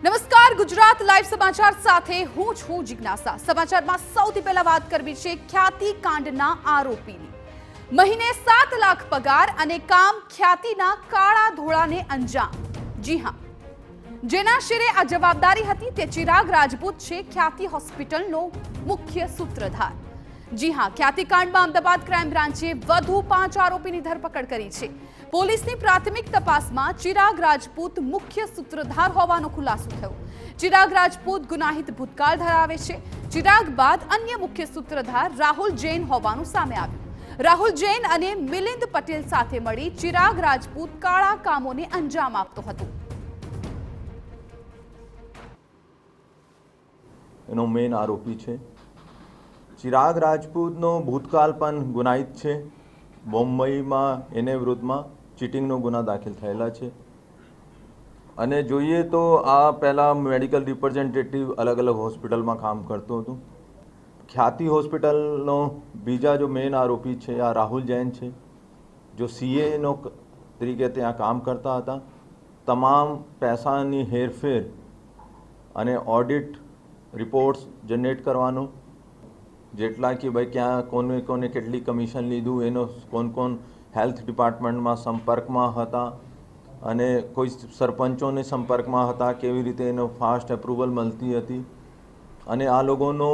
નમસ્કાર, ગુજરાત લાઈવ સમાચાર સાથે હું છું જિજ્ઞાસા। સમાચારમાં સૌથી પહેલા વાત કરવી છે ખ્યાતિ કાંડના આરોપીની। મહિને 7 લાખ પગાર અને કામ ખ્યાતિના કાળા ધોળાને અંજામ। જી હા, જેના શિરે આ જવાબદારી હતી તે ચિરાગ રાજપૂત છે, ખ્યાતિ હોસ્પિટલનો મુખ્ય સૂત્રધાર। જી હા, ખ્યાતિકાંડમાં અમદાવાદ ક્રાઇમ બ્રાન્ચે વધુ 5 આરોપીની ધરપકડ કરી છે। પોલીસની પ્રાથમિક તપાસમાં ચિરાગ રાજપૂત મુખ્ય સૂત્રધાર હોવાનો ખુલાસો થયો। ચિરાગ રાજપૂત ગુનાહિત ભૂતકાળ ધરાવે છે। ચિરાગ બાદ અન્ય મુખ્ય સૂત્રધાર રાહુલ જૈન હોવાનું સામે આવ્યું। રાહુલ જૈન અને મિલિંદ પટેલ સાથે મળી ચિરાગ રાજપૂત કાળા કામોને અંજામ આપતો હતો। એનો મેઇન આરોપી છે। ચિરાગ રાજપૂતનો ભૂતકાળ પણ ગુનાહિત છે। બોમ્બેમાં એને વિરુદ્ધમાં ચીટિંગનો ગુના દાખલ થયેલા છે અને જોઈએ તો આ પહેલાં મેડિકલ રિપ્રેઝેન્ટેટિવ અલગ અલગ હોસ્પિટલમાં કામ કરતો હતો। ખ્યાતિ હોસ્પિટલનો બીજા જો મેઇન આરોપી છે આ રાહુલ જૈન છે, જો સીએનો તરીકે ત્યાં કામ કરતા હતા। તમામ પૈસાની હેરફેર અને ઓડિટ રિપોર્ટ્સ જનરેટ કરવાનો, જેટલા કે ભાઈ ક્યાં કોને કોને કેટલી કમિશન લીધું, એનો કોણ હેલ્થ ડિપાર્ટમેન્ટમાં સંપર્કમાં હતા અને કોઈ સરપંચોને સંપર્કમાં હતા, કેવી રીતે એનો ફાસ્ટ એપ્રુવલ મળતી હતી અને આ લોકોનો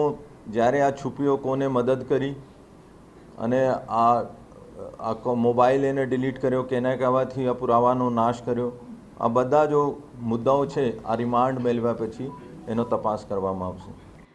જ્યારે આ છુપીઓ કોને મદદ કરી અને આ મોબાઈલ એને ડિલીટ કર્યો, કેના કહેવાથી આ પુરાવાનો નાશ કર્યો, આ બધા જો મુદ્દાઓ છે આ રિમાન્ડ મેળવ્યા પછી એનો તપાસ કરવામાં આવશે।